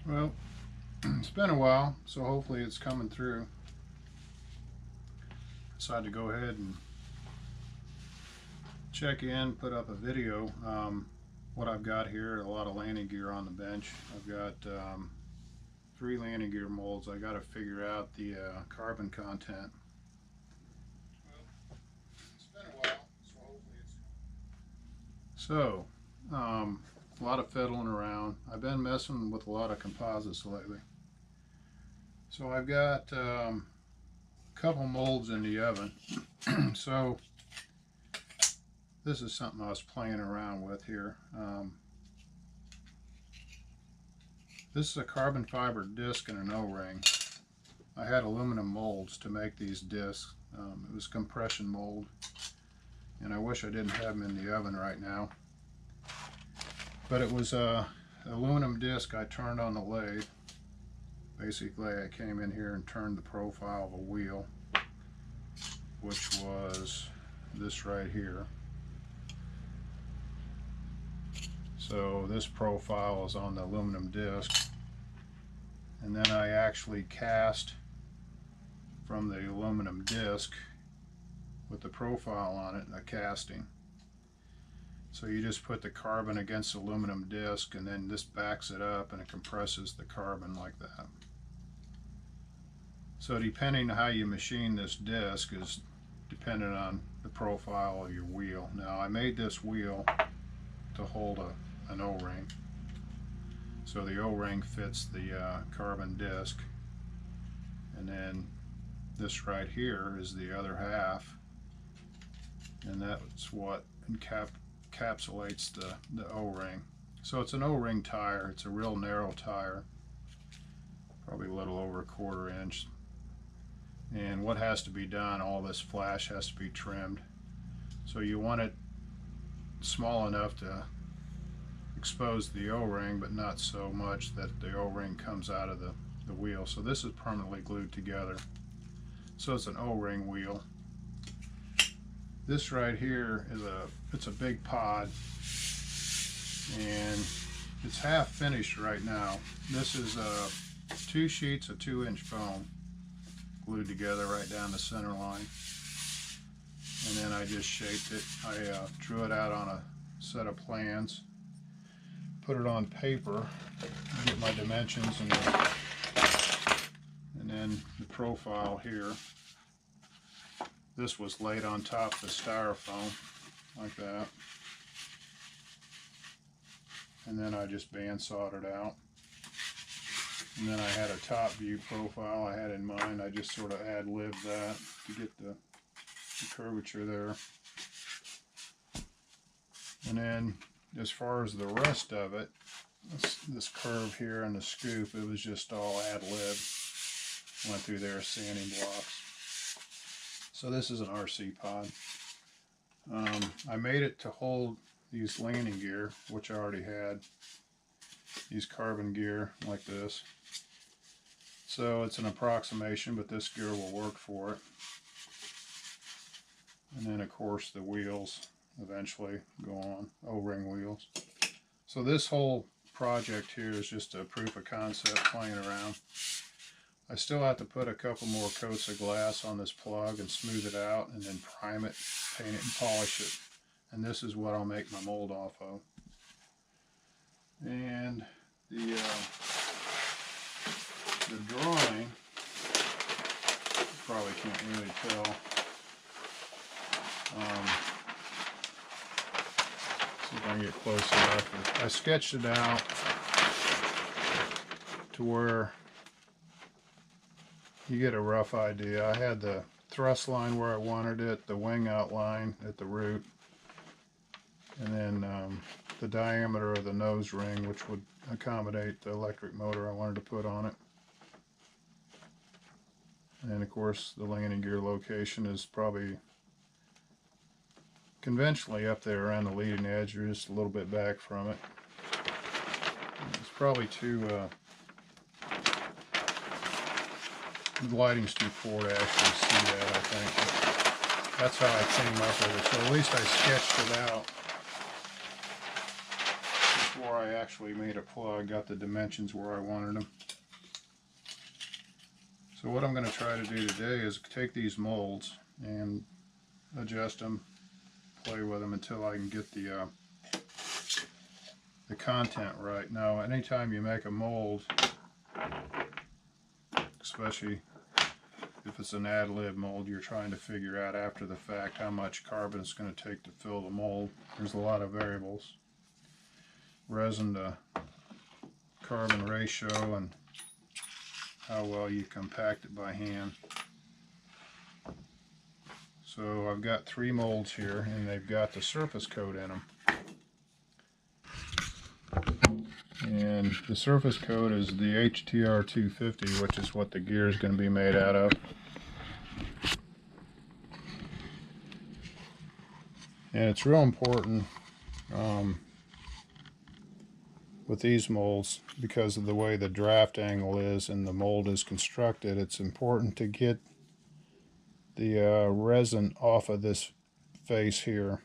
Well, it's been a while, so hopefully it's coming through. Decided to go ahead and check in, put up a video. What I've got here, a lot of landing gear on the bench. I've got 3 landing gear molds. I got to figure out the carbon content. Well, it's been a while, so hopefully it's coming. So, a lot of fiddling around. I've been messing with a lot of composites lately. So I've got a couple molds in the oven. So this is something I was playing around with here. This is a carbon fiber disc and an O-ring. I had aluminum molds to make these discs. It was compression mold, and I wish I didn't have them in the oven right now. But it was a aluminum disc I turned on the lathe. Basically, I came in here and turned the profile of a wheel, which was this right here. So this profile is on the aluminum disc, and then I actually cast from the aluminum disc with the profile on it, a casting. So you just put the carbon against the aluminum disc, and then this backs it up and it compresses the carbon like that. So depending on how you machine this disc is dependent on the profile of your wheel. Now I made this wheel to hold an O-ring. So the O-ring fits the carbon disc, and then this right here is the other half, and that's what encapsulates the O-ring. So it's an O-ring tire. It's a real narrow tire, probably a little over 1/4 inch. And what has to be done, all this flash has to be trimmed. So you want it small enough to expose the O-ring, but not so much that the O-ring comes out of the wheel. So this is permanently glued together. So it's an O-ring wheel. This right here is it's a big pod, and it's half finished right now. This is 2 sheets of 2-inch foam glued together right down the center line, and then I just shaped it. I drew it out on a set of plans, put it on paper, get my dimensions, and then the profile here. This was laid on top of the styrofoam like that, and then I just band-sawed it out. And then I had a top view profile I had in mind. I just sort of ad-libbed that to get the curvature there. And then as far as the rest of it, this curve here and the scoop, it was just all ad-lib. Went through there sanding blocks. So this is an RC pod. I made it to hold these landing gear, which I already had. These carbon gear like this. So it's an approximation, but this gear will work for it. And then of course the wheels eventually go on, O-ring wheels. So this whole project here is just a proof of concept, playing around. I still have to put a couple more coats of glass on this plug and smooth it out, and then prime it, paint it, and polish it. And this is what I'll make my mold off of. And the drawing, you probably can't really tell. See if I can get close enough. I sketched it out to where you get a rough idea. I had the thrust line where I wanted it, the wing outline at the root, and then the diameter of the nose ring, which would accommodate the electric motor I wanted to put on it. And of course the landing gear location is probably conventionally up there around the leading edge, or just a little bit back from it. It's probably too the lighting's too poor to actually see that, I think. That's how I came up with it. So at least I sketched it out. before I actually made a plug, got the dimensions where I wanted them. So what I'm going to try to do today is take these molds and adjust them, play with them until I can get the content right. Now, anytime you make a mold, especially if it's an ad-lib mold, you're trying to figure out after the fact how much carbon it's going to take to fill the mold. There's a lot of variables. Resin to carbon ratio and how well you compact it by hand. So I've got 3 molds here and they've got the surface coat in them. And the surface coat is the HTR 250, which is what the gear is going to be made out of. And it's real important with these molds, because of the way the draft angle is and the mold is constructed, it's important to get the resin off of this face here,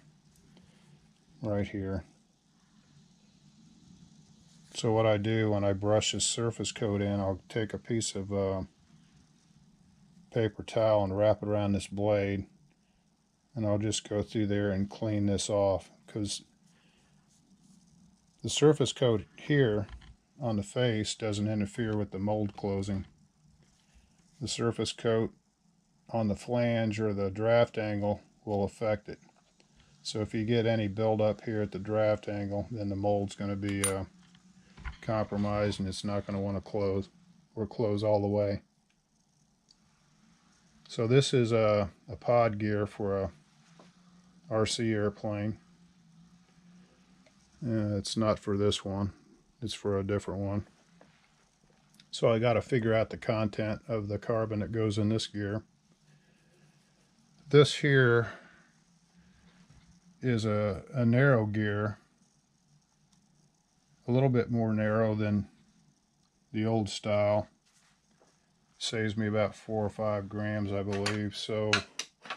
right here. So what I do when I brush this surface coat in, I'll take a piece of paper towel and wrap it around this blade, and I'll just go through there and clean this off, because the surface coat here on the face doesn't interfere with the mold closing. The surface coat on the flange or the draft angle will affect it. So if you get any buildup here at the draft angle, then the mold's going to be compromised and it's not going to want to close or close all the way. So this is a pod gear for a RC airplane. It's not for this one, it's for a different one. So I got to figure out the content of the carbon that goes in this gear. This here is a narrow gear, a little bit more narrow than the old style. Saves me about 4 or 5 grams, I believe. So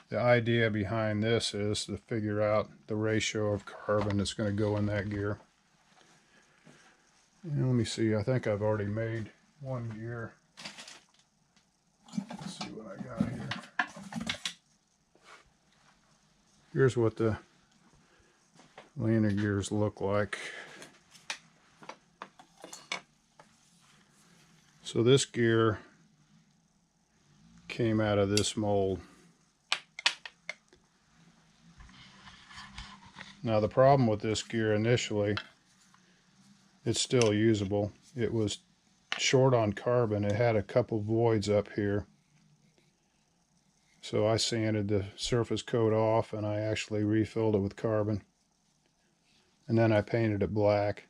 the idea behind this is to figure out the ratio of carbon that's going to go in that gear. And let me see, I think I've already made one gear. Let's see what I got here. Here's what the landing gears look like. So this gear came out of this mold. Now the problem with this gear initially, it's still usable. It was short on carbon. It had a couple voids up here. So I sanded the surface coat off and I actually refilled it with carbon. And then I painted it black.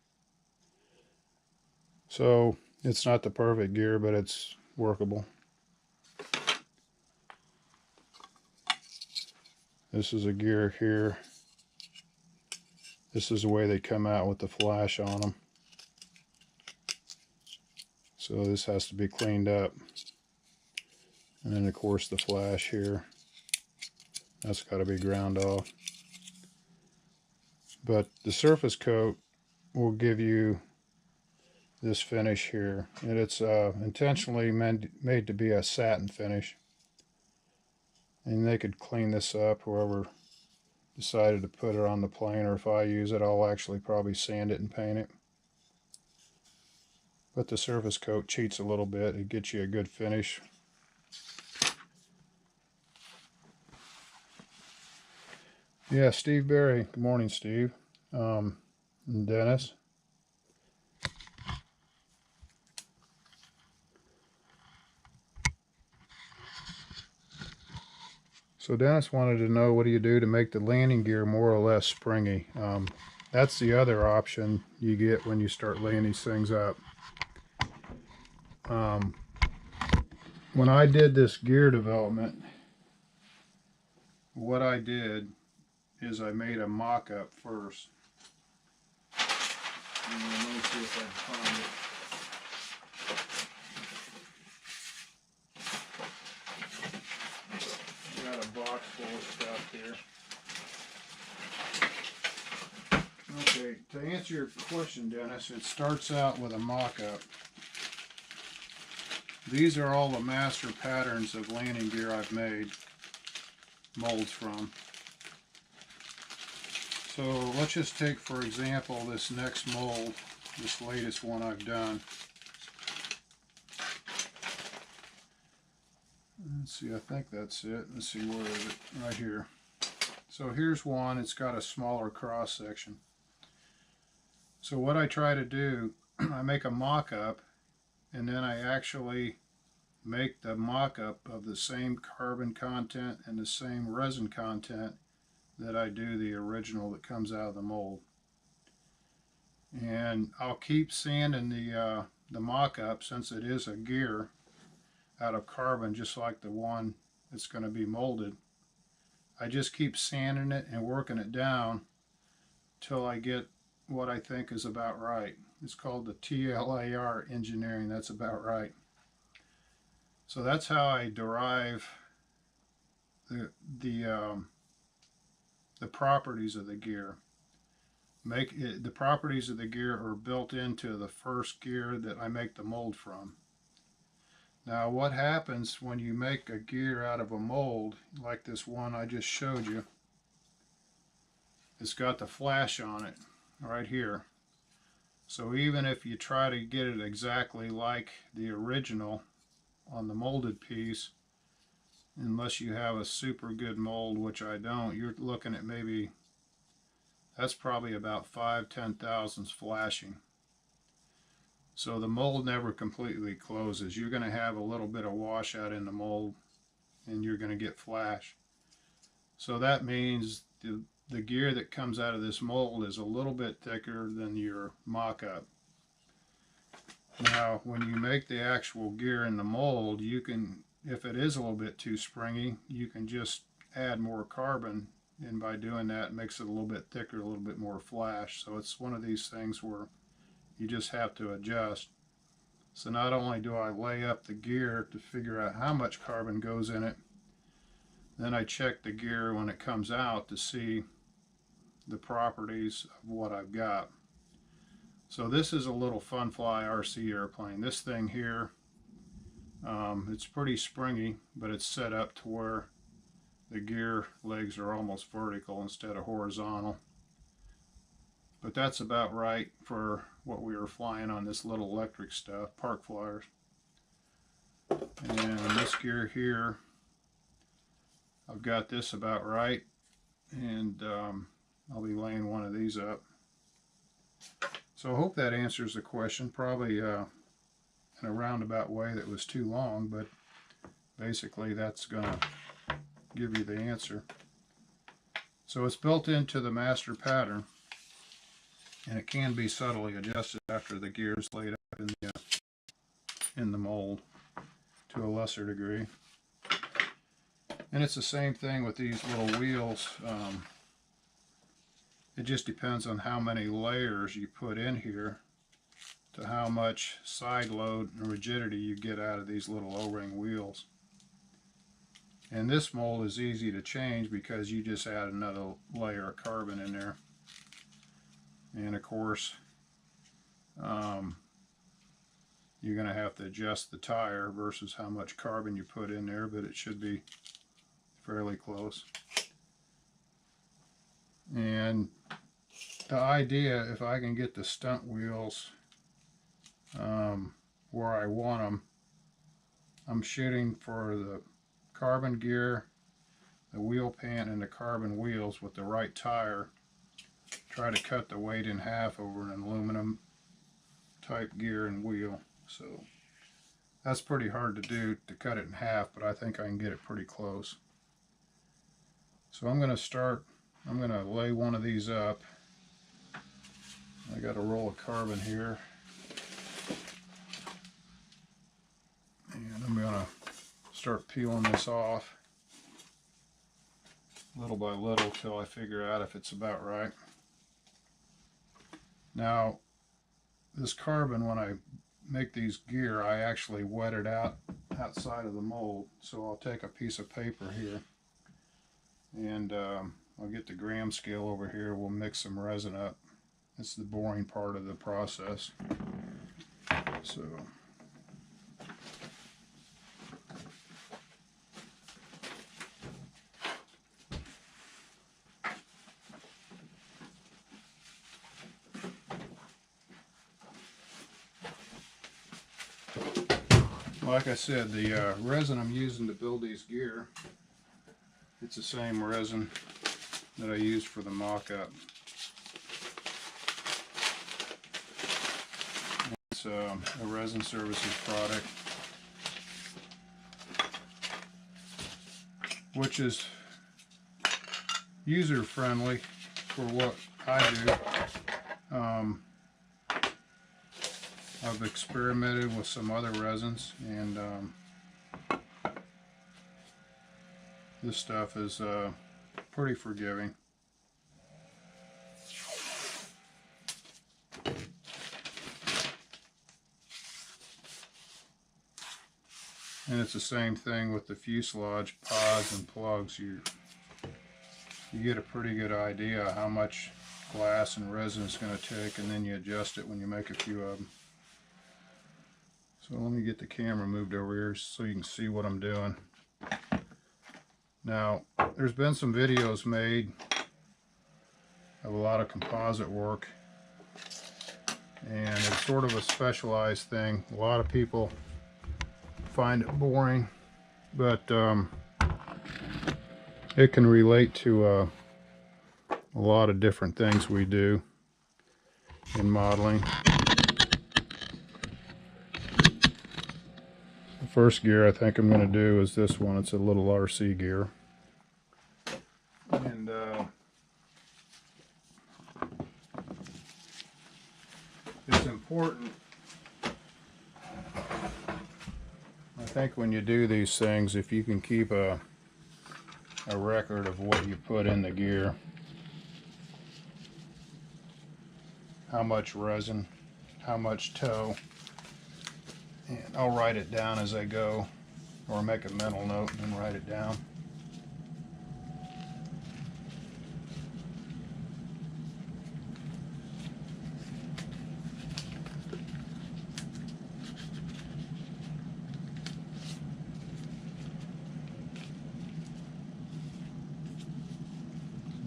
So it's not the perfect gear, but it's workable. This is a gear here. This is the way they come out with the flash on them. So this has to be cleaned up. And then of course the flash here, that's got to be ground off. But the surface coat will give you this finish here, and it's intentionally made to be a satin finish. And they could clean this up, whoever decided to put it on the plane, or if I use it, I'll actually probably sand it and paint it. But the surface coat cheats a little bit. It gets you a good finish. Yeah, Steve Berry. Good morning, Steve. And Dennis. So Dennis wanted to know, what do you do to make the landing gear more or less springy? That's the other option you get when you start laying these things up. When I did this gear development, what I did is I made a mock-up first. And let me see if I can find it. Got a box full of stuff here. Okay, to answer your question, Dennis, it starts out with a mock-up. These are all the master patterns of landing gear I've made molds from. So let's just take, for example, this next mold, this latest one I've done. Let's see, I think that's it. Let's see, where is it? Right here. So here's one, it's got a smaller cross section. So what I try to do, I make a mock-up, and then I actually make the mock-up of the same carbon content and the same resin content that I do the original that comes out of the mold. And I'll keep sanding the mock-up, since it is a gear out of carbon just like the one that's going to be molded. I just keep sanding it and working it down till I get what I think is about right. It's called the TLAR engineering, that's about right. So that's how I derive the properties of the gear. The properties of the gear are built into the first gear that I make the mold from. Now what happens when you make a gear out of a mold, like this one I just showed you, it's got the flash on it right here. So even if you try to get it exactly like the original on the molded piece, unless you have a super good mold, which I don't, you're looking at maybe, that's probably about 5-10 thousandths flashing. So the mold never completely closes. You're going to have a little bit of washout in the mold, and you're going to get flash. So that means the gear that comes out of this mold is a little bit thicker than your mock-up. Now when you make the actual gear in the mold, you can, if it is a little bit too springy, you can just add more carbon, and by doing that it makes it a little bit thicker, a little bit more flash. So it's one of these things where you just have to adjust. So not only do I lay up the gear to figure out how much carbon goes in it, then I check the gear when it comes out to see the properties of what I've got. So this is a little Funfly RC airplane. This thing here, it's pretty springy, but it's set up to where the gear legs are almost vertical instead of horizontal. But that's about right for what we were flying on this little electric stuff, park flyers. And this gear here, I've got this about right, and I'll be laying one of these up. So I hope that answers the question, probably in a roundabout way that was too long, but basically that's going to give you the answer. So it's built into the master pattern, and it can be subtly adjusted after the gear is laid up in the mold to a lesser degree. And it's the same thing with these little wheels. It just depends on how many layers you put in here to how much side load and rigidity you get out of these little O-ring wheels. And this mold is easy to change because you just add another layer of carbon in there. And of course, you're going to have to adjust the tire versus how much carbon you put in there, but it should be fairly close. And the idea, if I can get the stunt wheels where I want them, I'm shooting for the carbon gear, the wheel pant, and the carbon wheels with the right tire. Try to cut the weight in half over an aluminum type gear and wheel. So that's pretty hard to do, to cut it in half, but I think I can get it pretty close. So I'm going to lay one of these up. I got a roll of carbon here, and I'm going to start peeling this off little by little till I figure out if it's about right. Now this carbon, when I make these gear, I actually wet it out outside of the mold. So I'll take a piece of paper here, and I'll get the gram scale over here. We'll mix some resin up It's the boring part of the process. So like I said, the resin I'm using to build these gear, it's the same resin that I used for the mock-up. It's a resin services product, which is user-friendly for what I do. I've experimented with some other resins, and this stuff is pretty forgiving. And it's the same thing with the fuselage pods and plugs. You get a pretty good idea how much glass and resin it's going to take, and then you adjust it when you make a few of them. So let me get the camera moved over here so you can see what I'm doing. Now, there's been some videos made of a lot of composite work, and it's sort of a specialized thing. A lot of people find it boring, but it can relate to a lot of different things we do in modeling. The first gear I think I'm going to do is this one. It's a little RC gear, and it's important, I think, when you do these things, if you can keep a record of what you put in the gear, how much resin, how much tow, and I'll write it down as I go, or make a mental note and then write it down.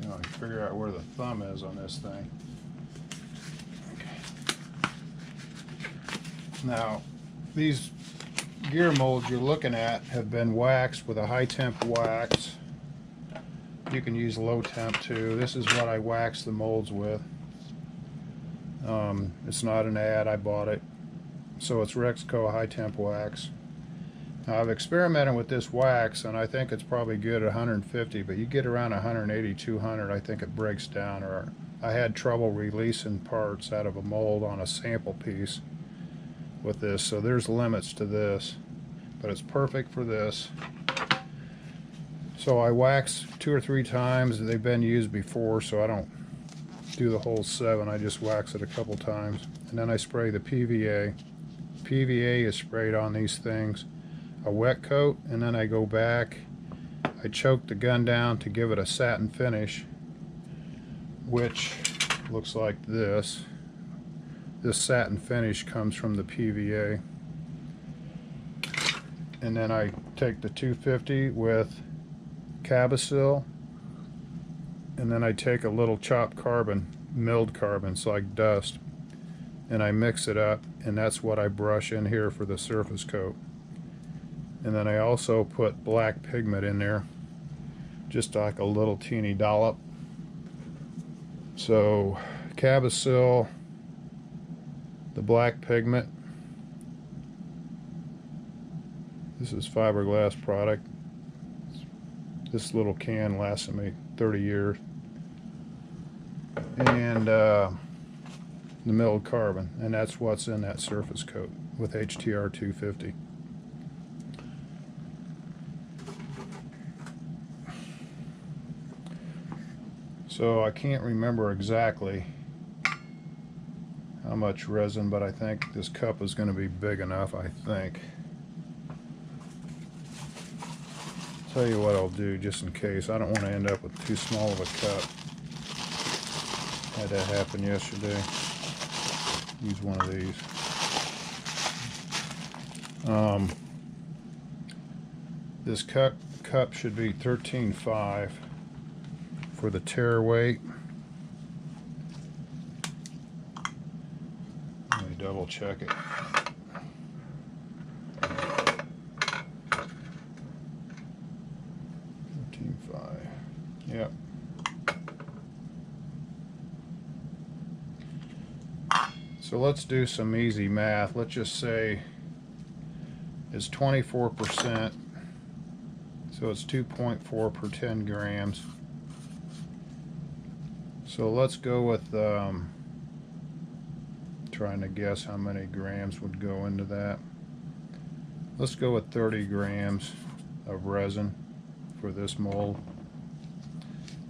You know, figure out where the thumb is on this thing. Okay. Now, these gear molds you're looking at have been waxed with a high temp wax. You can use low temp too. This is what I wax the molds with. It's not an ad, I bought it. So it's Rexco high temp wax. Now, I've experimented with this wax, and I think it's probably good at 150, but you get around 180, 200, I think it breaks down. Or I had trouble releasing parts out of a mold on a sample piece with this, so there's limits to this, but it's perfect for this. So I wax 2 or 3 times. They've been used before, so I don't do the whole 7. I just wax it a couple times, and then I spray the PVA. PVA is sprayed on these things, a wet coat, and then I go back, I choke the gun down to give it a satin finish, which looks like this. This satin finish comes from the PVA. And then I take the 250 with Cabasil, and then I take a little chopped carbon, milled carbon, it's like dust, and I mix it up, and that's what I brush in here for the surface coat. And then I also put black pigment in there, just like a little teeny dollop. So Cabasil, the black pigment, this is fiberglass product. This little can lasted me 30 years. And the milled carbon, and that's what's in that surface coat with HTR 250. So I can't remember exactly how much resin, but I think this cup is going to be big enough, I think. Tell you what I'll do, just in case. I don't want to end up with too small of a cup. Had that happen yesterday. Use one of these. This cup should be 13.5 for the tear weight. Let me double check it. 13.5. Yep. So let's do some easy math. Let's just say it's 24%, so it's 2.4 per 10 grams. So let's go with trying to guess how many grams would go into that. Let's go with 30 grams of resin for this mold.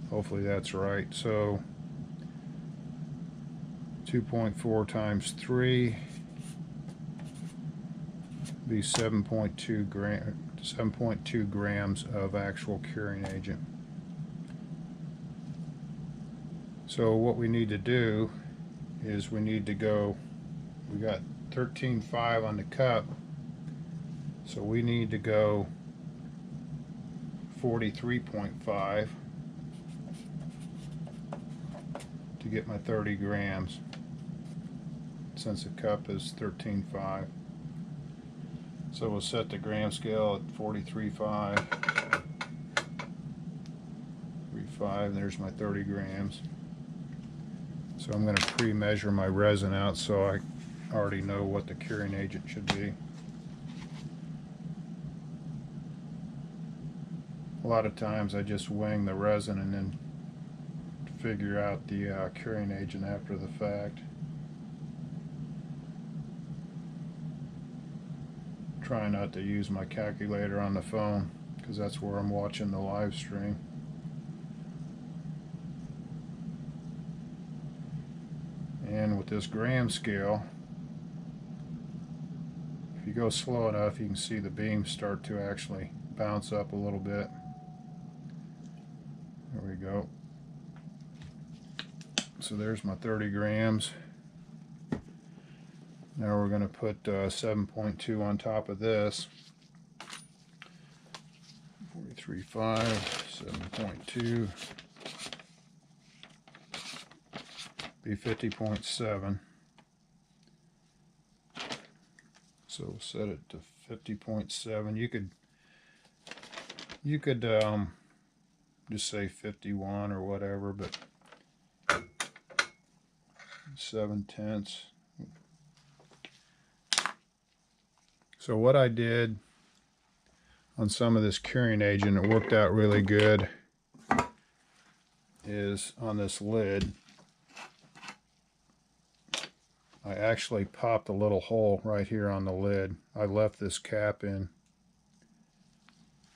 Hopefully that's right. So 2.4 times 3 be 7.2 grams of actual curing agent. So what we need to do is we need to go, we got 13.5 on the cup, so we need to go 43.5 to get my 30 grams, since the cup is 13.5. So we'll set the gram scale at 43.5. 3.5, there's my 30 grams. So I'm going to pre-measure my resin out so I already know what the curing agent should be. A lot of times I just wing the resin and then figure out the curing agent after the fact. Try not to use my calculator on the phone because that's where I'm watching the live stream. And with this gram scale, if you go slow enough, you can see the beams start to actually bounce up a little bit. There we go. So there's my 30 grams. Now we're going to put 7.2 on top of this. 43.5, 7.2. Be 50.7. So we'll set it to 50.7. You could just say 51 or whatever, but 7/10. So what I did on some of this curing agent, it worked out really good, is on this lid, I actually popped a little hole right here on the lid. I left this cap in,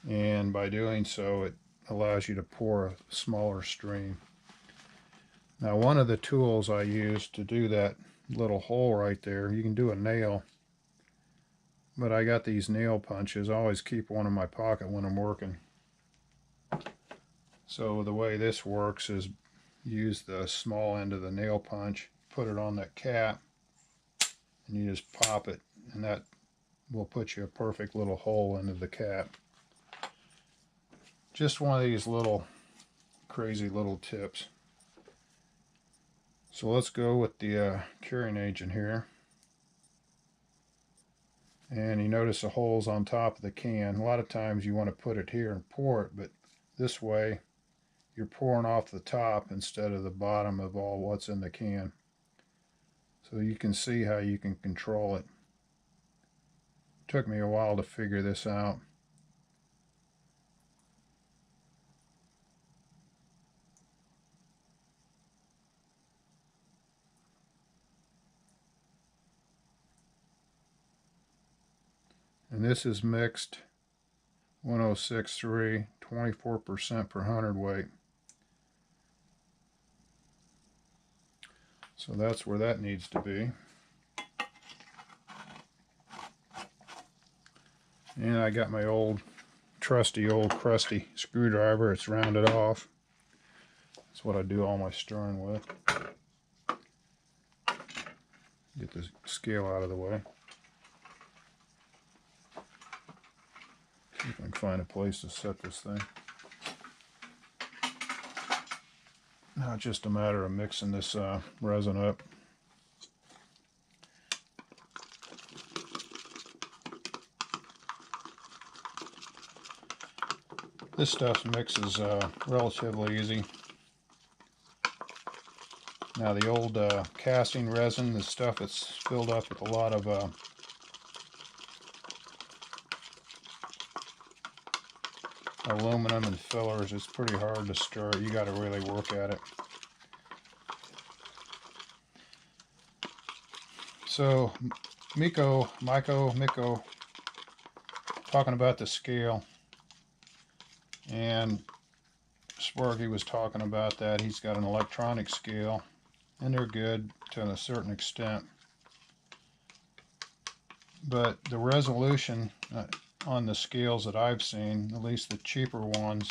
and by doing so it allows you to pour a smaller stream. Now one of the tools I used to do that little hole right there, you can do a nail, but I got these nail punches. I always keep one in my pocket when I'm working. So the way this works is use the small end of the nail punch, put it on that cap, and you just pop it, and that will put you a perfect little hole into the cap. Just one of these little crazy little tips. So let's go with the curing agent here. And you notice the holes on top of the can. A lot of times you want to put it here and pour it, but this way you're pouring off the top instead of the bottom of all what's in the can. So you can see how you can control it. Took me a while to figure this out. And this is mixed 106.3, 24% per hundredweight. So that's where that needs to be. And I got my trusty old crusty screwdriver. It's rounded off. That's what I do all my stirring with. Get the scale out of the way. See if I can find a place to set this thing. Now it's just a matter of mixing this resin up. This stuff mixes relatively easy. Now the old casting resin, the stuff that's filled up with a lot of aluminum and fillers, it's pretty hard to stir it. You got to really work at it. So Miko talking about the scale, and Sparky was talking about that. He's got an electronic scale, and they're good to a certain extent, but the resolution on the scales that I've seen, at least the cheaper ones,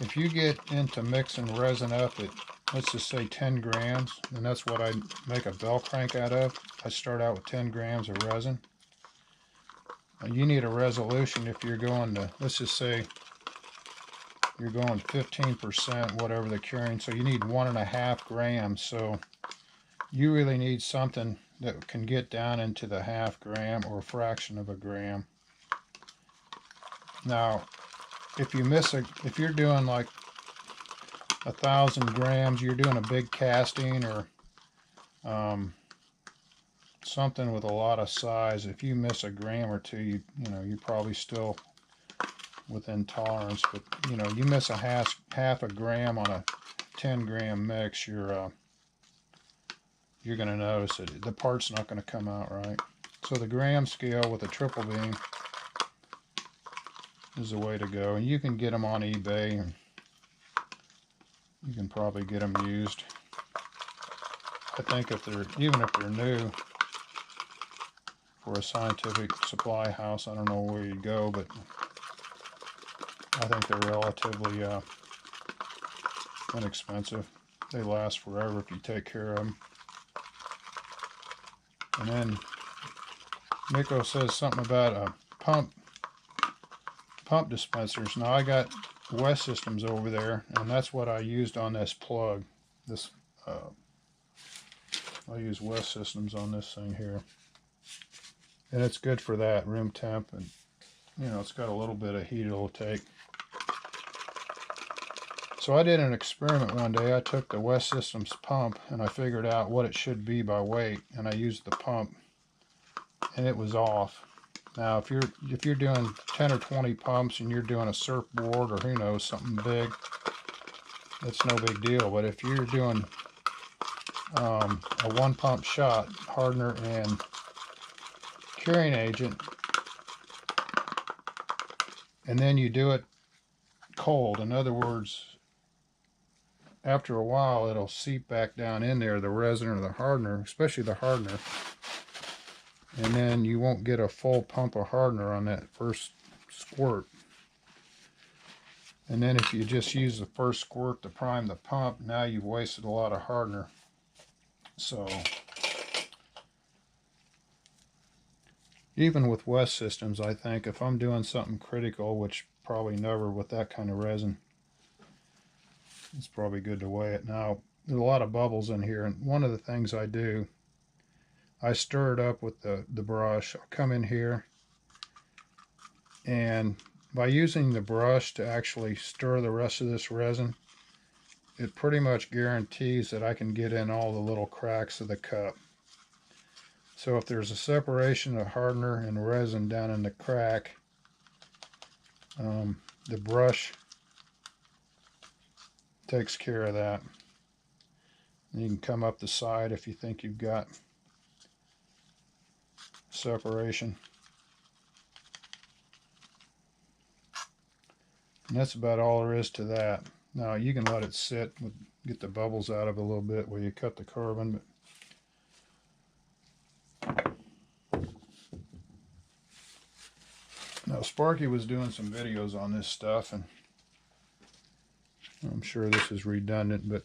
if you get into mixing resin up at, let's just say 10 grams, and that's what I make a bell crank out of. I start out with 10 grams of resin. You need a resolution if you're going to, let's just say you're going 15%, whatever the curing, so you need 1.5 grams. So you really need something that can get down into the half gram or a fraction of a gram. Now, if you're doing like 1,000 grams, you're doing a big casting or something with a lot of size. If you miss a gram or two, you know you're probably still within tolerance. But you miss a half a gram on a 10-gram mix, you're going to notice it. The part's not going to come out right. So the gram scale with a triple beam is the way to go, and you can get them on eBay, and you can probably get them used. I think even if they're new for a scientific supply house, I don't know where you'd go, but I think they're relatively inexpensive. They last forever if you take care of them. And then Miko says something about a pump dispensers. Now I got West Systems over there, and that's what I used on this plug. I use West Systems on this thing here, and it's good for that room temp, and it's got a little bit of heat it'll take. So I did an experiment one day. I took the West Systems pump and I figured out what it should be by weight, and I used the pump, and it was off. Now, if you're doing 10 or 20 pumps and you're doing a surfboard or who knows, something big, that's no big deal. But if you're doing a one pump shot, hardener and curing agent, and then you do it cold, in other words, after a while it'll seep back down in there, the resin or the hardener, especially the hardener, and then you won't get a full pump of hardener on that first squirt. And then if you just use the first squirt to prime the pump, now you've wasted a lot of hardener. So even with West Systems, I think if I'm doing something critical, which probably never with that kind of resin, it's probably good to weigh it. Now, there's a lot of bubbles in here, and one of the things I do, I stir it up with the brush. I'll come in here, and by using the brush to actually stir the rest of this resin, it pretty much guarantees that I can get in all the little cracks of the cup. So if there's a separation of hardener and resin down in the crack, the brush takes care of that. And you can come up the side if you think you've got separation. And that's about all there is to that. Now you can let it sit, get the bubbles out of it a little bit where you cut the carbon. Now Sparky was doing some videos on this stuff, and I'm sure this is redundant, but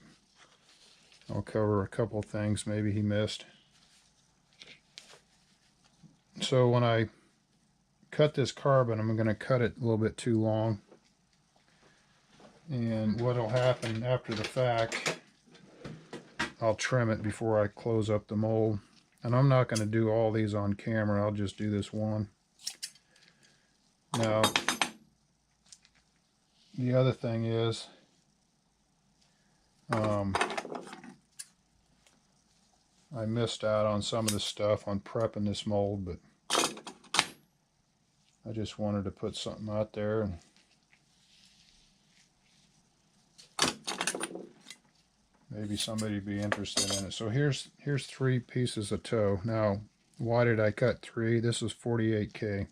I'll cover a couple things maybe he missed. So when I cut this carbon, I'm going to cut it a little bit too long. And what will happen after the fact, I'll trim it before I close up the mold. And I'm not going to do all these on camera, I'll just do this one. Now, the other thing is, I missed out on some of the stuff on prepping this mold, but I just wanted to put something out there and maybe somebody would be interested in it. So here's 3 pieces of toe. Now, why did I cut 3? This is 48K.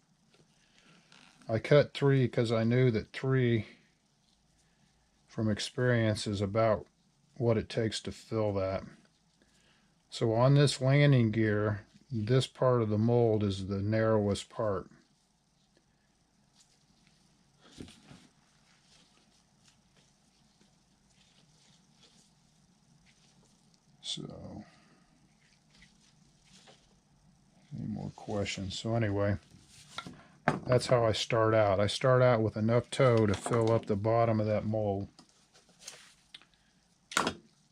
I cut 3 because I knew that 3, from experience, is about what it takes to fill that. So on this landing gear, this part of the mold is the narrowest part. So, any more questions? So anyway, that's how I start out. I start out with enough toe to fill up the bottom of that mold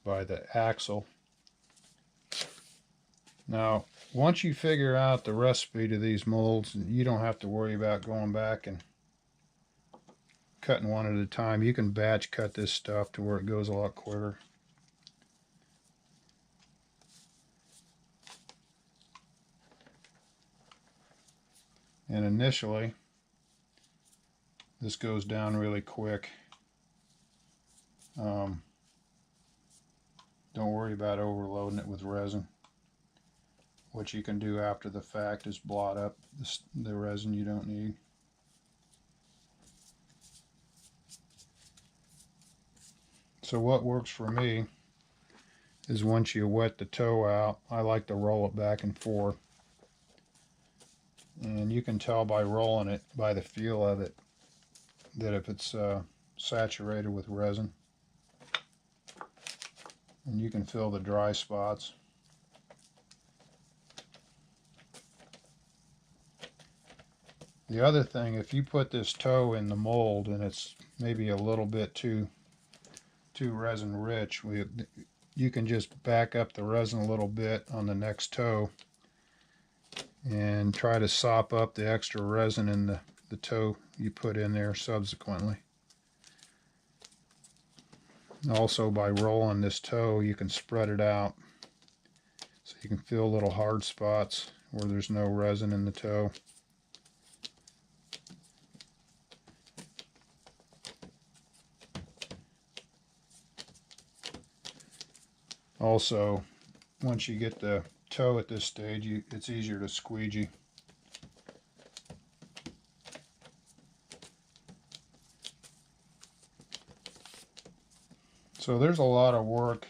by the axle. Now, once you figure out the recipe to these molds, you don't have to worry about going back and cutting one at a time. You can batch cut this stuff to where it goes a lot quicker. And initially, this goes down really quick. Don't worry about overloading it with resin. What you can do after the fact is blot up the resin you don't need. So what works for me is once you wet the toe out, I like to roll it back and forth. And you can tell by rolling it, by the feel of it, that if it's saturated with resin. And you can feel the dry spots. The other thing, if you put this toe in the mold and it's maybe a little bit too resin rich, you can just back up the resin a little bit on the next toe and try to sop up the extra resin in the toe you put in there subsequently. Also, by rolling this toe, you can spread it out so you can feel little hard spots where there's no resin in the toe. Also, once you get the toe at this stage, it's easier to squeegee. So there's a lot of work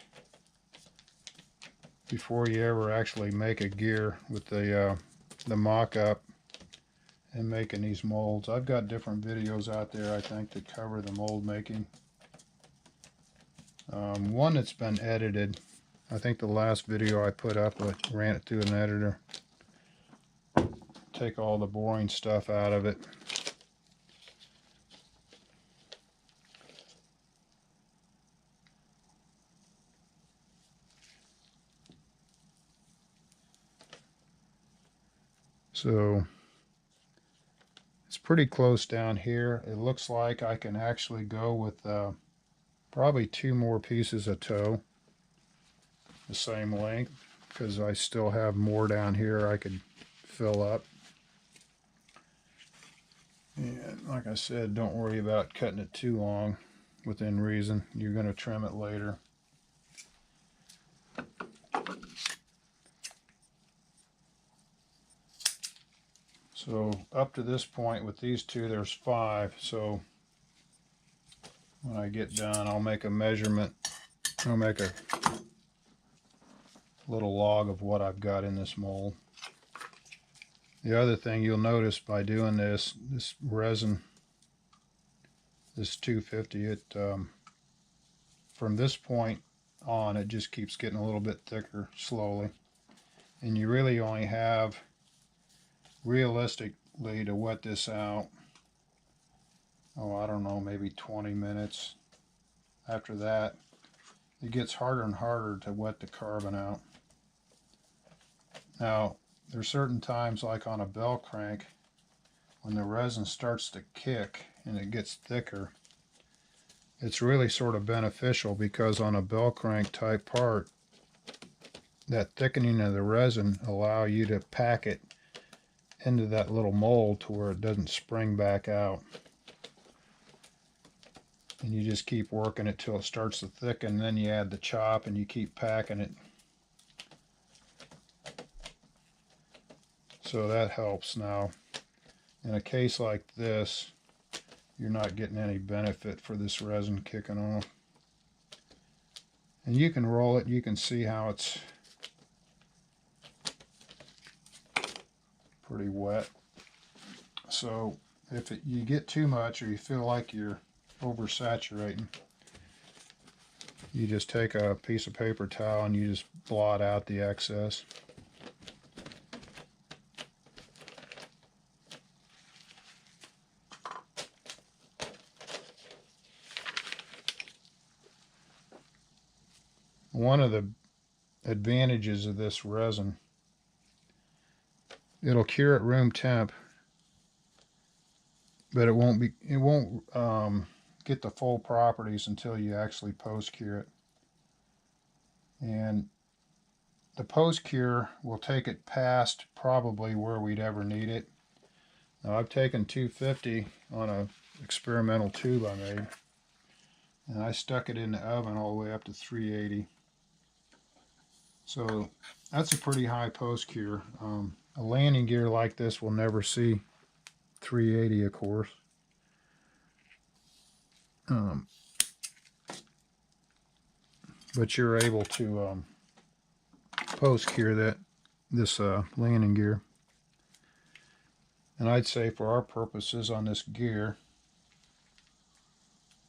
before you ever actually make a gear with the mock-up and making these molds. I've got different videos out there, I think, that cover the mold making. One that's been edited. I think the last video I put up, I ran it through an editor. Take all the boring stuff out of it. So it's pretty close down here. It looks like I can actually go with probably 2 more pieces of toe, the same length, because I still have more down here I could fill up. And like I said, don't worry about cutting it too long within reason. You're going to trim it later. So up to this point with these 2, there's 5. So when I get done, I'll make a measurement. I'll make a little log of what I've got in this mold. The other thing you'll notice by doing this resin, this 250, it from this point on, it just keeps getting a little bit thicker slowly. And you really only have realistically, to wet this out, oh, I don't know, maybe 20 minutes. After that, it gets harder and harder to wet the carbon out. Now, there's certain times, like on a bell crank, when the resin starts to kick and it gets thicker, it's really sort of beneficial, because on a bell crank type part, that thickening of the resin allow you to pack it into that little mold to where it doesn't spring back out. And you just keep working it till it starts to thicken, then you add the chop and you keep packing it. So that helps. Now, in a case like this, you're not getting any benefit for this resin kicking off. And you can roll it, you can see how it's pretty wet. So if you get too much, or you feel like you're oversaturating, you just take a piece of paper towel and you just blot out the excess. One of the advantages of this resin, it'll cure at room temp, but it won't get the full properties until you actually post cure it. And the post cure will take it past probably where we'd ever need it. Now, I've taken 250 on a experimental tube I made, and I stuck it in the oven all the way up to 380. So that's a pretty high post cure. A landing gear like this will never see 380, of course. But you're able to post cure this landing gear. And I'd say for our purposes on this gear,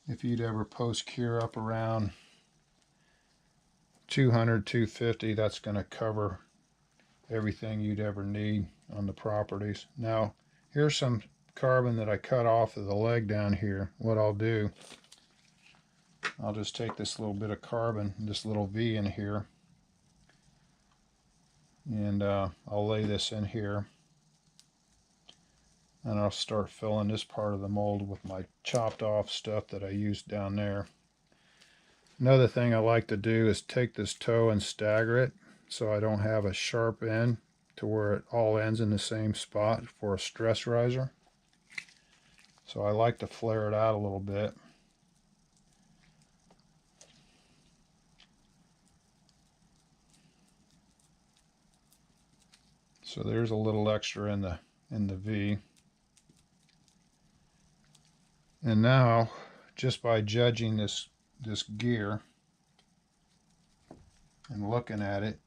if you'd ever post cure up around 200, 250, that's going to cover everything you'd ever need on the properties. Now, here's some carbon that I cut off of the leg down here. What I'll do, I'll just take this little bit of carbon, this little V in here, and I'll lay this in here, and I'll start filling this part of the mold with my chopped off stuff that I used down there. Another thing I like to do is take this toe and stagger it so I don't have a sharp end to where it all ends in the same spot for a stress riser. So I like to flare it out a little bit. So there's a little extra in the V. And now, just by judging this gear and looking at it,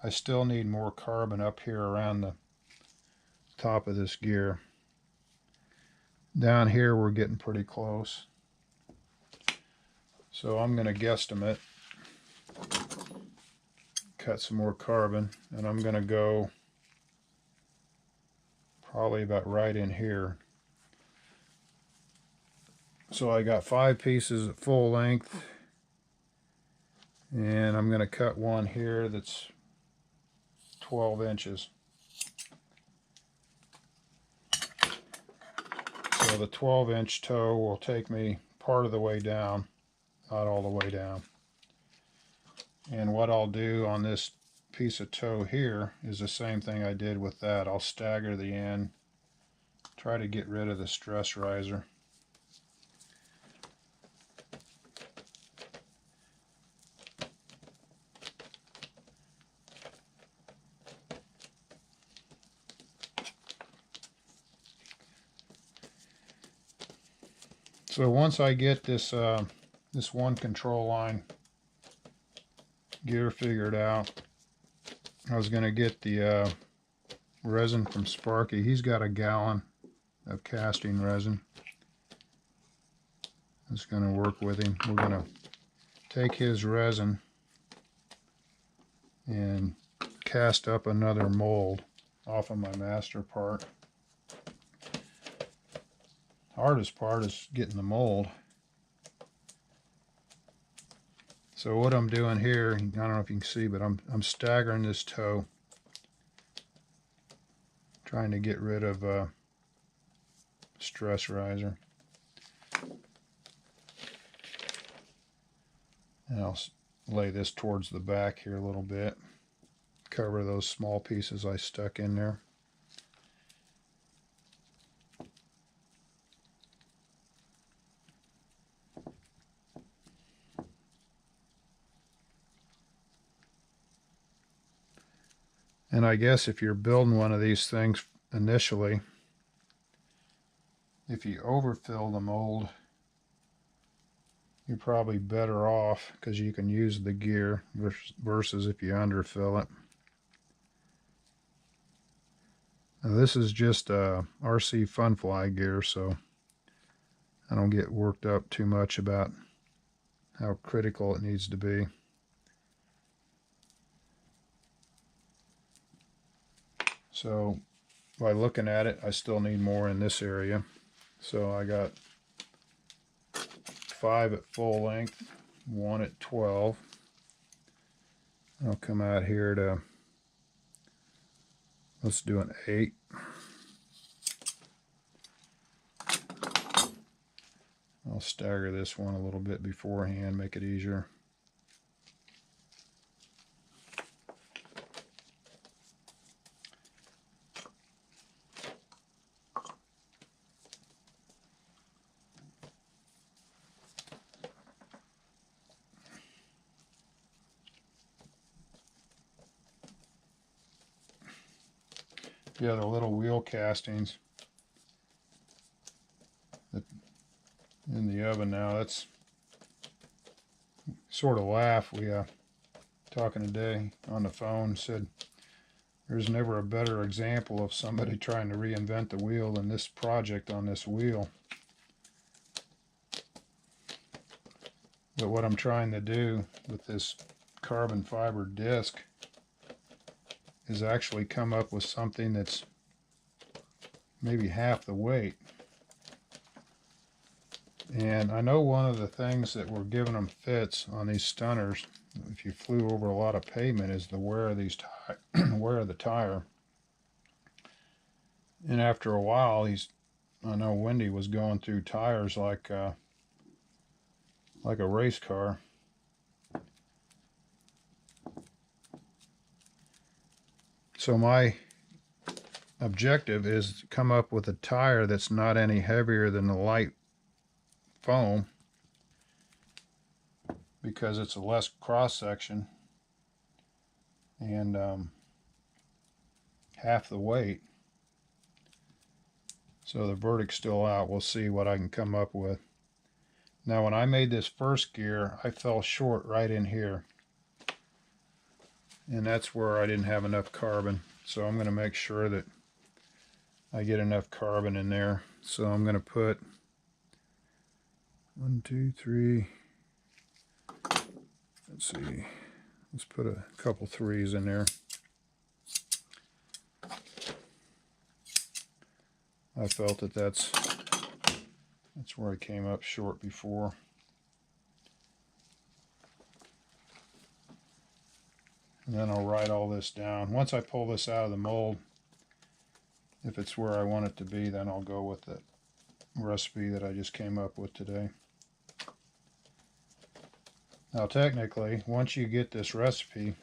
I still need more carbon up here around the top of this gear. Down here we're getting pretty close. So I'm going to guesstimate, cut some more carbon, and I'm going to go probably about right in here. So I got 5 pieces at full length, and I'm going to cut one here that's 12 inches. So the 12-inch toe will take me part of the way down, not all the way down. And what I'll do on this piece of toe here is the same thing I did with that. I'll stagger the end, try to get rid of the stress riser. So once I get this this one control line gear figured out, I was going to get the resin from Sparky. He's got a gallon of casting resin. It's going to work with him. We're going to take his resin and cast up another mold off of my master part. Hardest part is getting the mold. So what I'm doing here, I don't know if you can see, but I'm staggering this toe, trying to get rid of stress riser. And I'll lay this towards the back here a little bit, cover those small pieces I stuck in there. And I guess if you're building one of these things initially, if you overfill the mold, you're probably better off because you can use the gear versus if you underfill it. Now this is just RC Funfly gear, so I don't get worked up too much about how critical it needs to be. So by looking at it, I still need more in this area. So I got 5 at full length, 1 at 12. I'll come out here to, let's do an 8. I'll stagger this one a little bit beforehand, make it easier. Yeah, the little wheel castings in the oven now, that's sort of laugh. We talking today on the phone, said there's never a better example of somebody trying to reinvent the wheel than this project on this wheel. But what I'm trying to do with this carbon fiber disc is actually come up with something that's maybe half the weight. And I know one of the things that were giving them fits on these stunners, if you flew over a lot of pavement, is the wear of these wear of the tire. And after a while, I know Wendy was going through tires like a race car. So my objective is to come up with a tire that's not any heavier than the light foam, because it's a less cross section and half the weight. So the verdict's still out. We'll see what I can come up with. Now when I made this first gear, I fell short right in here. And that's where I didn't have enough carbon. So I'm going to make sure that I get enough carbon in there. So I'm going to put 1, 2, 3. Let's see. Let's put a couple 3s in there. I felt that that's where I came up short before. And then I'll write all this down. Once I pull this out of the mold, if it's where I want it to be, then I'll go with the recipe that I just came up with today. Now technically, once you get this recipe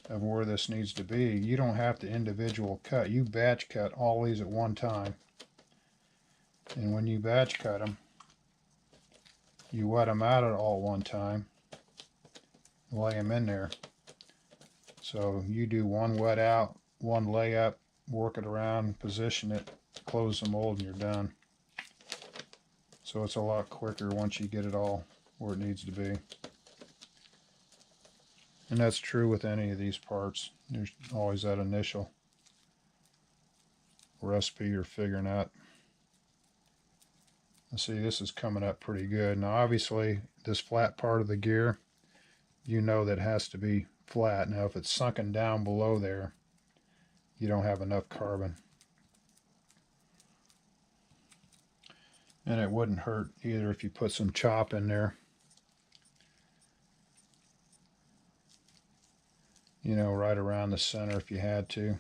of where this needs to be, you don't have to individual cut. You batch cut all these at one time. And when you batch cut them, you wet them out at all one time, lay them in there. So you do one wet out, one lay up, work it around, position it, close the mold, and you're done. So it's a lot quicker once you get it all where it needs to be. And that's true with any of these parts. There's always that initial recipe you're figuring out. Let's see, this is coming up pretty good. Now obviously this flat part of the gear, you know that has to be flat. Now if it's sunken down below there, you don't have enough carbon. And it wouldn't hurt either if you put some chop in there. You know, right around the center if you had to.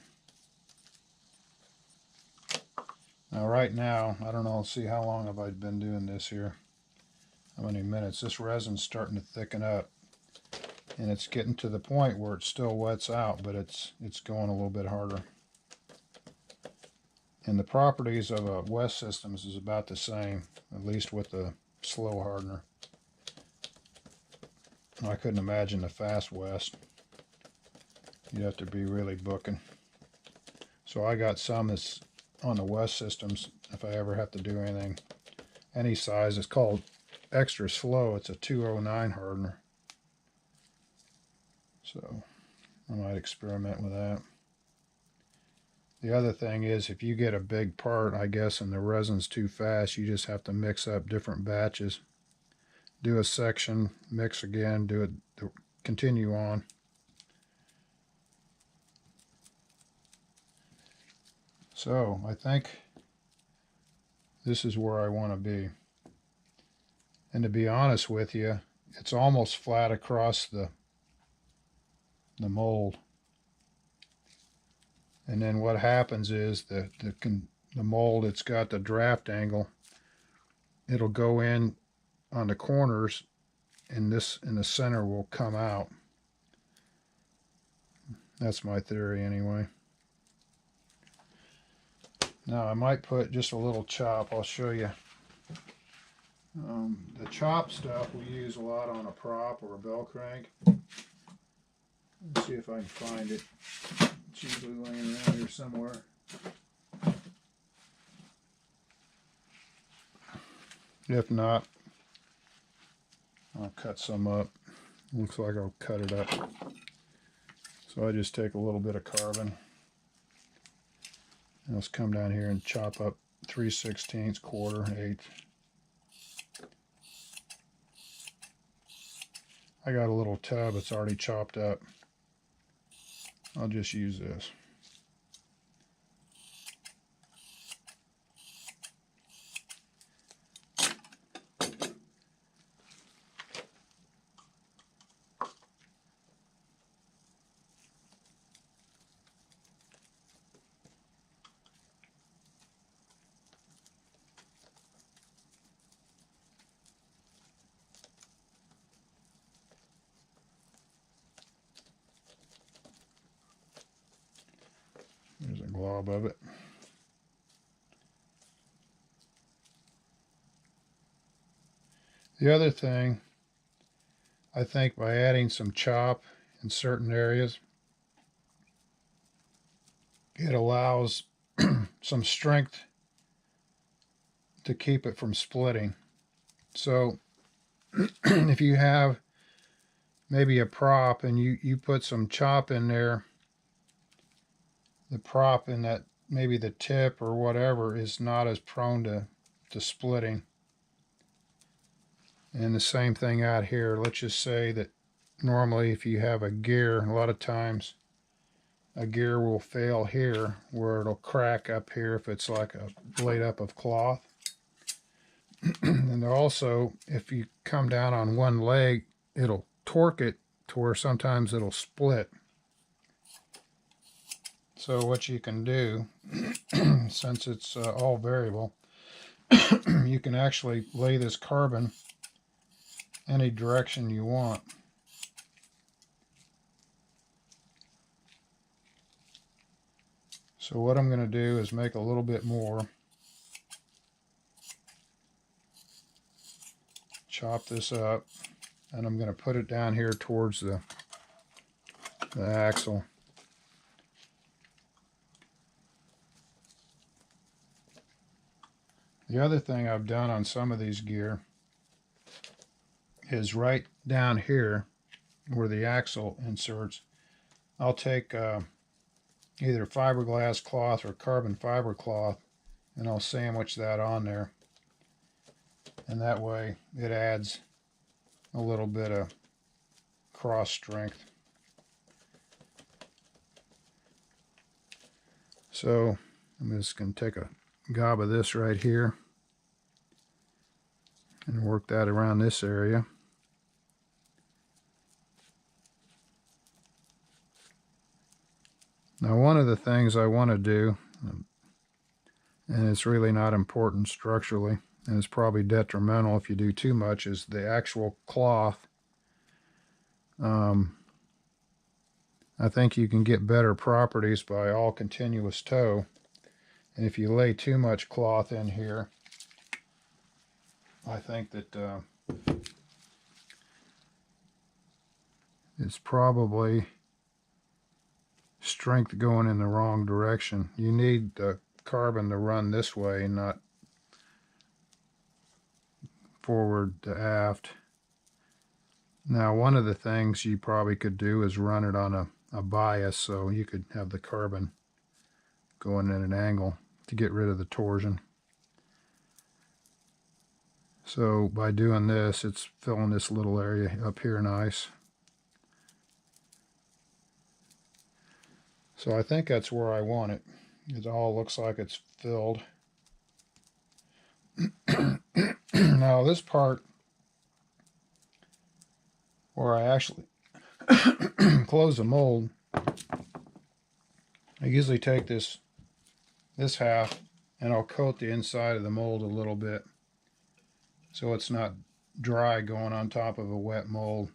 Now right now, I don't know, let's see how long have I been doing this here. How many minutes? This resin's starting to thicken up. And it's getting to the point where it still wets out, but it's going a little bit harder. And the properties of a West Systems is about the same, at least with the slow hardener. I couldn't imagine the fast West. You'd have to be really booking. So I got some that's on the West Systems if I ever have to do anything. Any size. It's called extra slow. It's a 209 hardener. So I might experiment with that. The other thing is if you get a big part, I guess, and the resin's too fast, you just have to mix up different batches. Do a section, mix again, do it, continue on. So I think this is where I want to be. And to be honest with you, it's almost flat across the mold. And then what happens is the mold, it's got the draft angle. It'll go in on the corners, and this in the center will come out. That's my theory anyway. Now I might put just a little chop. I'll show you. The chop stuff we use a lot on a prop or a bell crank. Let's see if I can find it. It's usually laying around here somewhere. If not, I'll cut some up. Looks like I'll cut it up. So I just take a little bit of carbon. And let's come down here and chop up 3/16, quarter, eighth. I got a little tub, it's already chopped up. I'll just use this. There's a glob of it. The other thing, I think by adding some chop in certain areas, it allows some strength to keep it from splitting. So if you have maybe a prop and you put some chop in there, the prop in that, maybe the tip or whatever, is not as prone to splitting. And the same thing out here. Let's just say that normally if you have a gear, a lot of times a gear will fail here where it'll crack up here if it's like a blade up of cloth. And also, if you come down on one leg, it'll torque it to where sometimes it'll split. So what you can do, since it's all variable, you can actually lay this carbon any direction you want. So what I'm going to do is make a little bit more. Chop this up, and I'm going to put it down here towards the axle. The other thing I've done on some of these gear is right down here where the axle inserts, I'll take either fiberglass cloth or carbon fiber cloth, and I'll sandwich that on there. And that way it adds a little bit of cross strength. So I'm just going to take a gob of this right here and work that around this area. Now, one of the things I want to do, and it's really not important structurally, and it's probably detrimental if you do too much, is the actual cloth. I think you can get better properties by all continuous toe, and if you lay too much cloth in here, I think that it's probably strength going in the wrong direction. You need the carbon to run this way, not forward to aft. Now, one of the things you probably could do is run it on a bias, so you could have the carbon going at an angle to get rid of the torsion. So by doing this, it's filling this little area up here nice. So I think that's where I want it. It all looks like it's filled. Now this part where I actually close the mold, I usually take this half and I'll coat the inside of the mold a little bit so it's not dry going on top of a wet mold.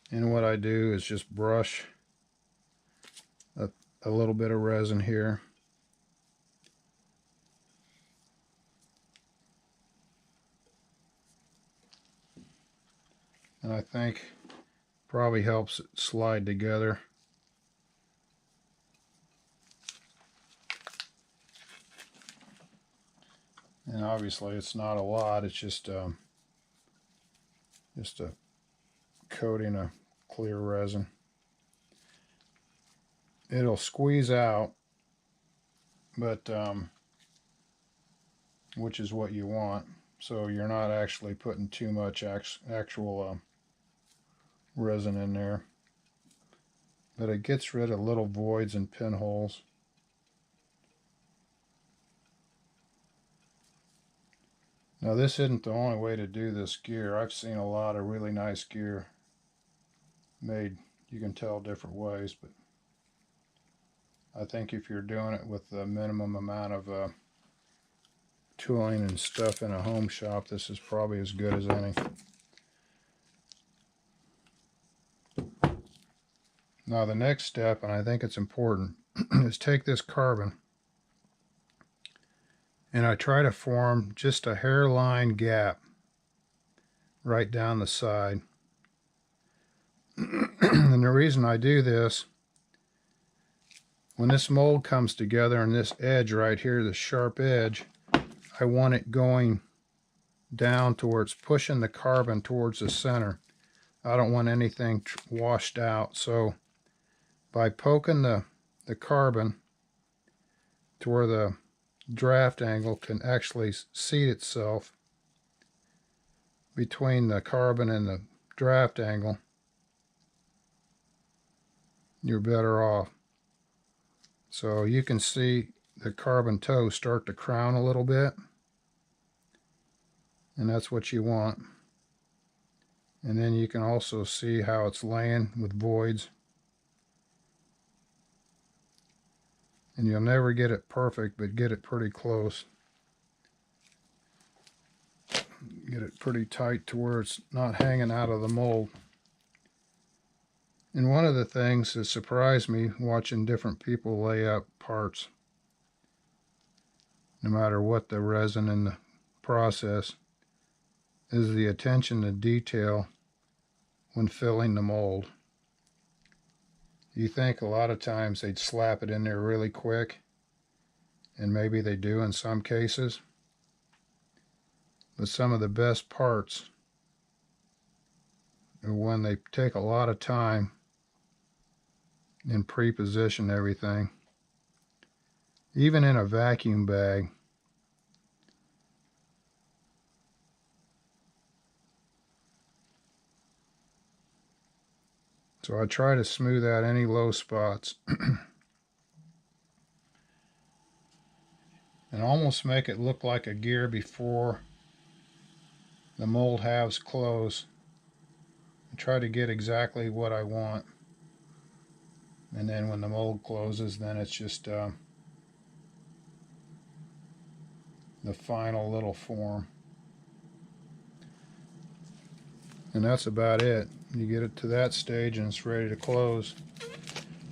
And what I do is just brush a little bit of resin here. And I think probably helps it slide together. And obviously it's not a lot, it's just a coating of clear resin. It'll squeeze out, but which is what you want, so you're not actually putting too much actual resin in there, but it gets rid of little voids and pinholes. Now this isn't the only way to do this gear. I've seen a lot of really nice gear made, you can tell different ways, but I think if you're doing it with the minimum amount of tooling and stuff in a home shop, this is probably as good as any. Now the next step, and I think it's important, is take this carbon and I try to form just a hairline gap right down the side. And the reason I do this, when this mold comes together and this edge right here, the sharp edge, I want it going down towards pushing the carbon towards the center. I don't want anything washed out. So by poking the carbon to where the draft angle can actually seat itself between the carbon and the draft angle, you're better off. So you can see the carbon toe start to crown a little bit, and that's what you want. And then you can also see how it's laying with voids. And you'll never get it perfect, but get it pretty close. Get it pretty tight to where it's not hanging out of the mold. And one of the things that surprised me watching different people lay up parts, no matter what the resin and the process, is the attention to detail when filling the mold. You think a lot of times they'd slap it in there really quick, and maybe they do in some cases, but some of the best parts are when they take a lot of time and pre-position everything. Even in a vacuum bag, so I try to smooth out any low spots. and almost make it look like a gear before the mold halves close. And try to get exactly what I want. And then when the mold closes, then it's just the final little form. And that's about it. You get it to that stage and it's ready to close.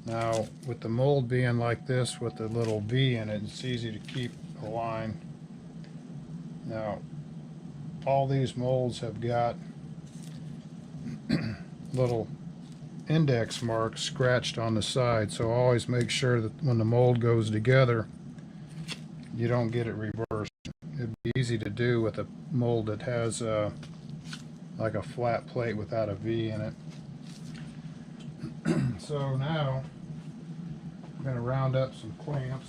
Now, with the mold being like this with the little V in it, it's easy to keep aligned. Now, all these molds have got little index marks scratched on the side, so always make sure that when the mold goes together, you don't get it reversed. It'd be easy to do with a mold that has like a flat plate without a V in it. So now I'm going to round up some clamps.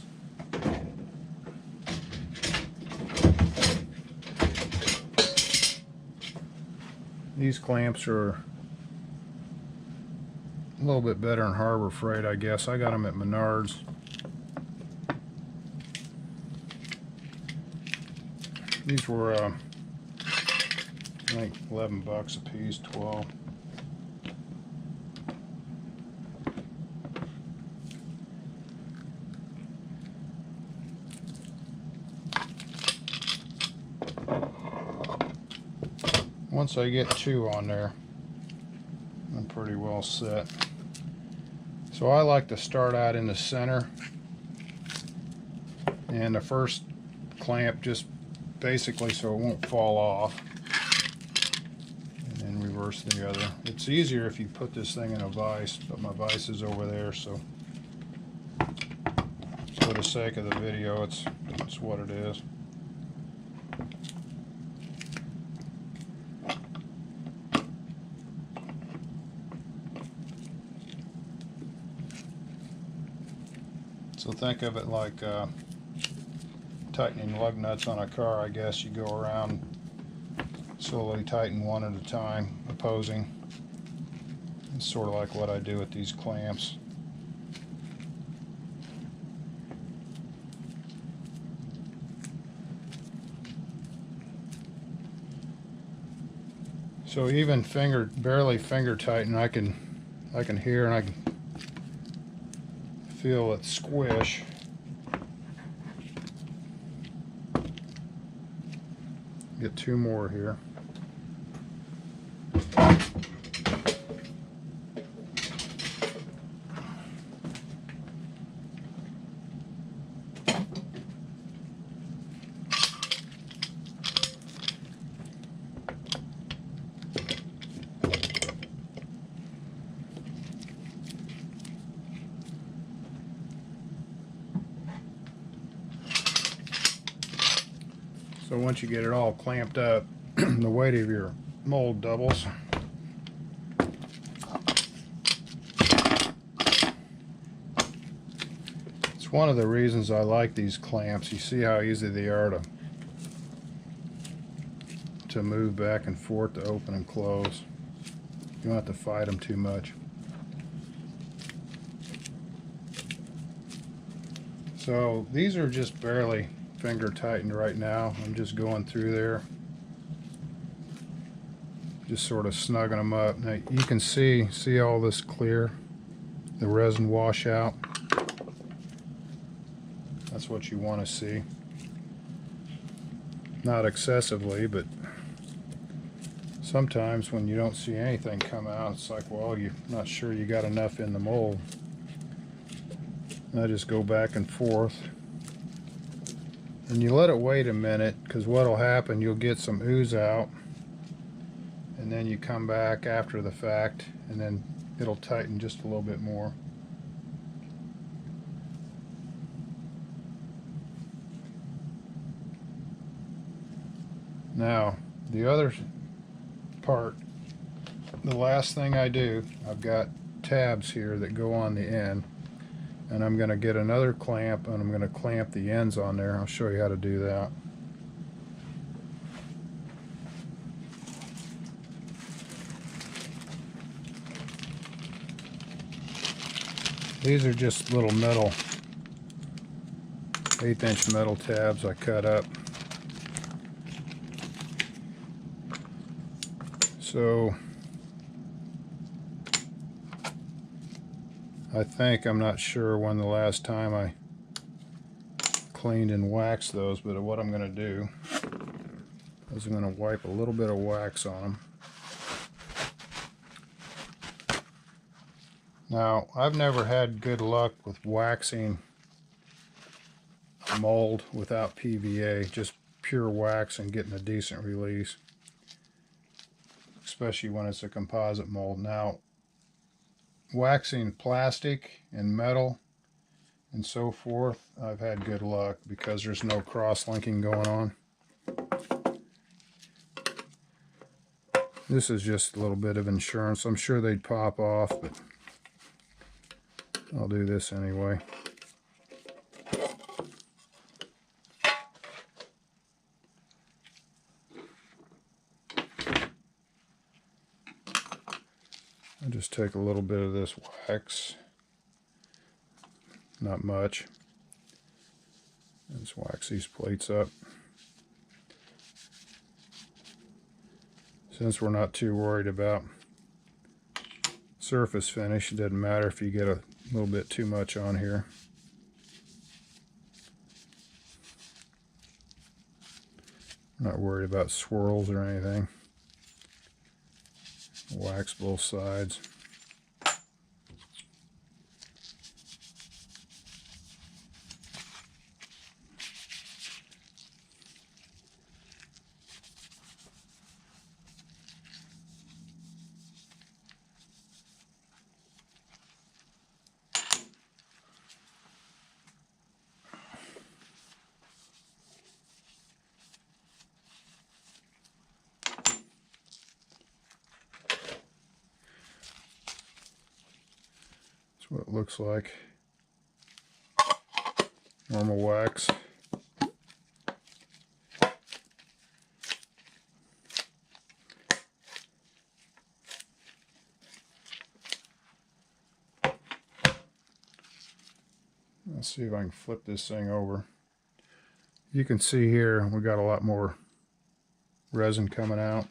These clamps are a little bit better than Harbor Freight, I guess. I got them at Menards. These were I think 11 bucks a piece, 12. Once I get 2 on there, I'm pretty well set. So I like to start out in the center, and the first clamp just basically so it won't fall off, and then reverse the other. It's easier if you put this thing in a vise, but my vise is over there, so for the sake of the video, it's what it is. So think of it like tightening lug nuts on a car, I guess. You go around, slowly tighten one at a time, opposing. It's sort of like what I do with these clamps. So even barely finger tighten, I can hear and I can feel it squish. Get 2 more here. So once you get it all clamped up, the weight of your mold doubles. It's one of the reasons I like these clamps. You see how easy they are to move back and forth, to open and close. You don't have to fight them too much. So these are just barely finger tightened right now. I'm just going through there, just sort of snugging them up. Now you can see all this clear, the resin washout. That's what you want to see. Not excessively, but sometimes when you don't see anything come out, it's like, well, you're not sure you got enough in the mold. And I just go back and forth. And you let it wait a minute, because what'll happen, you'll get some ooze out, and then you come back after the fact, and then it'll tighten just a little bit more. Now, the other part, the last thing I do, I've got tabs here that go on the end. And I'm going to get another clamp and I'm going to clamp the ends on there. I'll show you how to do that. These are just little metal 1/8" metal tabs I cut up. So I think, I'm not sure when the last time I cleaned and waxed those, but what I'm going to do is I'm going to wipe a little bit of wax on them. Now, I've never had good luck with waxing a mold without PVA, just pure wax and getting a decent release, especially when it's a composite mold. Now, waxing plastic and metal and so forth, I've had good luck because there's no cross-linking going on. This is just a little bit of insurance. I'm sure they'd pop off, but I'll do this anyway. I'll just take a little bit of this wax, not much. Just wax these plates up. Since we're not too worried about surface finish, it doesn't matter if you get a little bit too much on here. I'm not worried about swirls or anything. Wax both sides. What it looks like. Normal wax. Let's see if I can flip this thing over. You can see here we got a lot more resin coming out.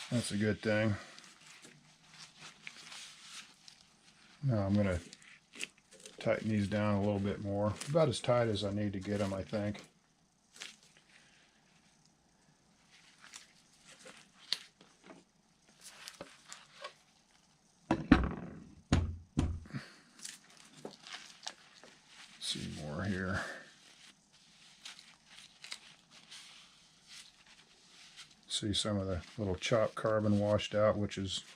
That's a good thing. Now I'm going to tighten these down a little bit more. About as tight as I need to get them, I think. See more here. See some of the little chopped carbon washed out,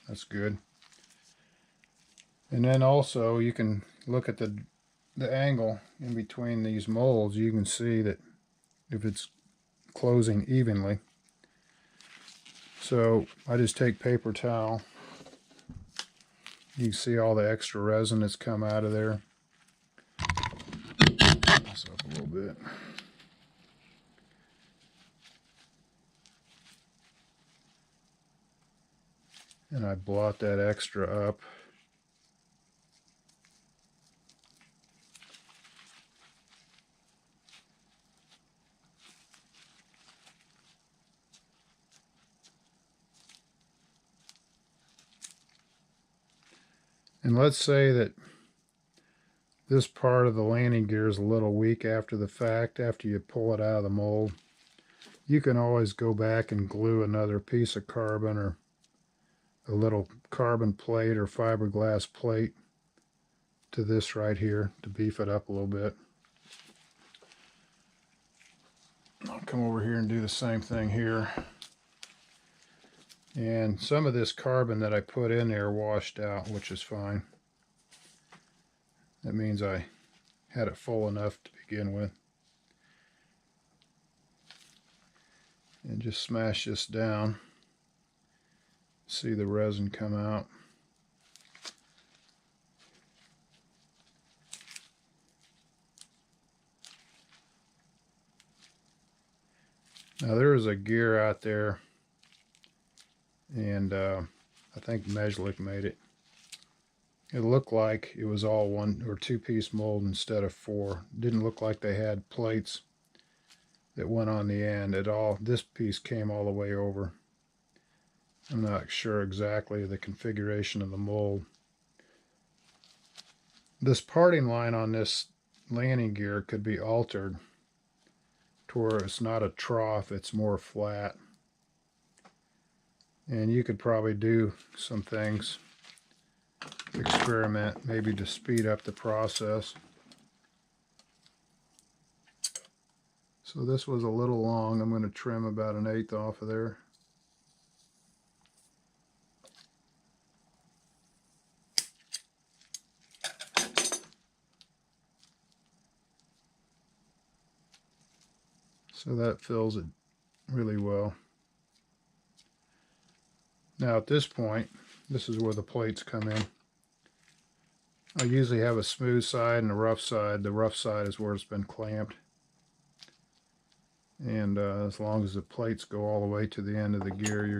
that's good. And then also you can look at the angle in between these molds. You can see that if it's closing evenly. So I just take paper towel. You can see all the extra resin that's come out of there. This up a little bit. And I blot that extra up. And let's say that this part of the landing gear is a little weak after the fact, after you pull it out of the mold. You can always go back and glue another piece of carbon or a little carbon plate or fiberglass plate to this right here to beef it up a little bit. I'll come over here and do the same thing here. And some of this carbon that I put in there washed out, which is fine. That means I had it full enough to begin with. And just smash this down. See the resin come out. Now there is a gear out there, and I think Mejlik made it. it looked like it was all one or two-piece mold instead of four. It didn't look like they had plates that went on the end at all. This piece came all the way over. I'm not sure exactly the configuration of the mold. This parting line on this landing gear could be altered to where it's not a trough, it's more flat. And you could probably do some things, experiment, maybe to speed up the process. So this was a little long. I'm going to trim about 1/8 off of there. So that fills it really well. Now at this point, this is where the plates come in. I usually have a smooth side and a rough side. The rough side is where it's been clamped. And as long as the plates go all the way to the end of the gear, you're